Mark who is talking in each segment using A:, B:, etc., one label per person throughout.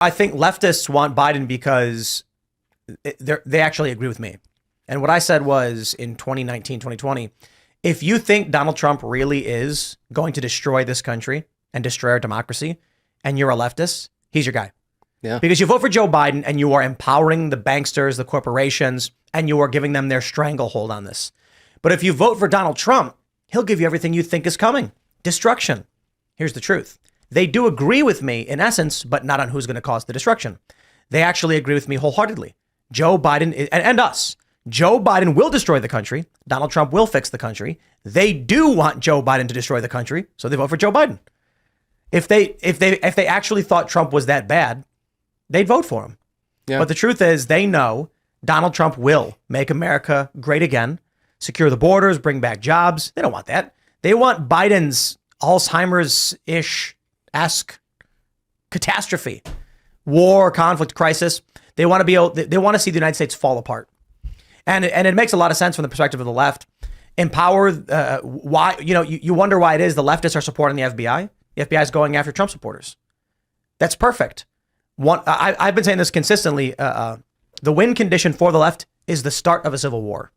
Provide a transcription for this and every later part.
A: I think leftists want Biden because they actually agree with me. And what I said was in 2019, 2020, if you think Donald Trump really is going to destroy this country and destroy our democracy, and you're a leftist, he's your guy.
B: Yeah.
A: Because you vote for Joe Biden and you are empowering the banksters, the corporations, and you are giving them their stranglehold on this. But if you vote for Donald Trump, he'll give you everything you think is coming. Destruction. Here's the truth. They do agree with me in essence, but not on who's going to cause the destruction. They actually agree with me wholeheartedly. Joe Biden and us. Joe Biden will destroy the country. Donald Trump will fix the country. They do want Joe Biden to destroy the country, so they vote for Joe Biden. If they actually thought Trump was that bad, they'd vote for him. Yeah. But the truth is, they know Donald Trump will make America great again, secure the borders, bring back jobs. They don't want that. They want Biden's Alzheimer's-esque catastrophe, war, conflict, crisis. They want to see the United States fall apart. And it makes a lot of sense from the perspective of the left. Empower, why, you wonder why it is the leftists are supporting the FBI. The FBI is going after Trump supporters. That's perfect. I've been saying this consistently. The win condition for the left is the start of a civil war,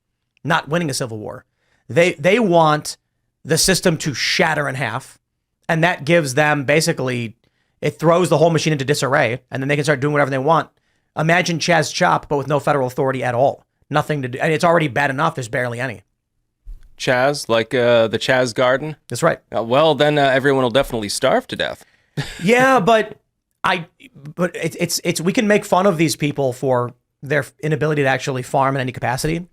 A: not winning a civil war. They want the system to shatter in half. And that gives them basically, it throws the whole machine into disarray, and then they can start doing whatever they want. Imagine Chaz Chop, but with no federal authority at all. Nothing to do. And it's already bad enough. There's barely any.
B: Chaz, like the Chaz Garden?
A: That's right.
B: Well, then everyone will definitely starve to death.
A: Yeah, but it's we can make fun of these people for their inability to actually farm in any capacity.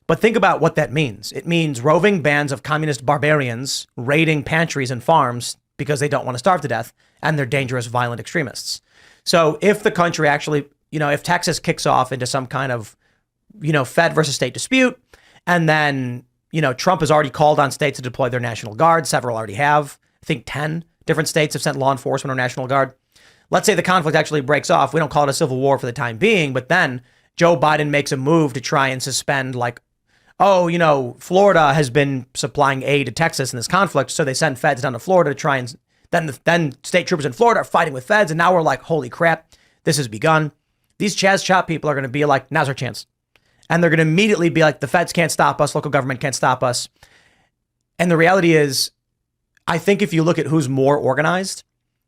A: But think about what that means. It means roving bands of communist barbarians raiding pantries and farms because they don't want to starve to death, and they're dangerous, violent extremists. So if the country actually, if Texas kicks off into some kind of, Fed versus state dispute, and then, Trump has already called on states to deploy their National Guard. Several already have. I think 10 different states have sent law enforcement or National Guard. Let's say the conflict actually breaks off. We don't call it a civil war for the time being, but then Joe Biden makes a move to try and suspend, Florida has been supplying aid to Texas in this conflict, so they send feds down to Florida to try and then state troopers in Florida are fighting with feds, and now we're like, holy crap, this has begun. These Chaz Chop people are going to be like, now's our chance. And they're going to immediately be like, the feds can't stop us, local government can't stop us. And the reality is, I think if you look at who's more organized,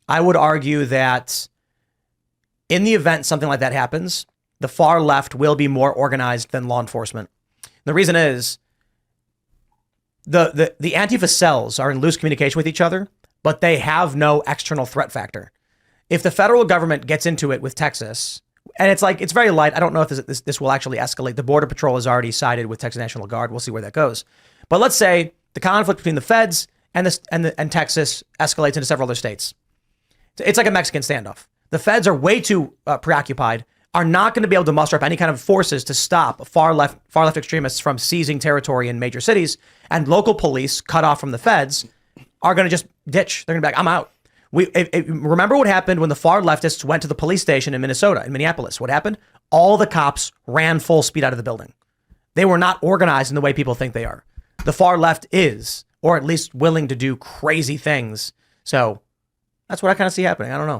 A: I would argue that in the event something like that happens, the far left will be more organized than law enforcement. The reason is the Antifa cells are in loose communication with each other, but they have no external threat factor. If the federal government gets into it with Texas, and it's very light. I don't know if this will actually escalate. The Border Patrol has already sided with Texas National Guard. We'll see where that goes. But let's say the conflict between the feds and Texas escalates into several other states. It's like a Mexican standoff. The feds are way too preoccupied, are not going to be able to muster up any kind of forces to stop far left extremists from seizing territory in major cities, and local police cut off from the feds are going to just ditch. They're going to be like, I'm out. Remember what happened when the far leftists went to the police station in Minneapolis? What happened? All the cops ran full speed out of the building. They were not organized in the way people think they are. The far left is, or at least willing to do crazy things. So that's what I kind of see happening. I don't know.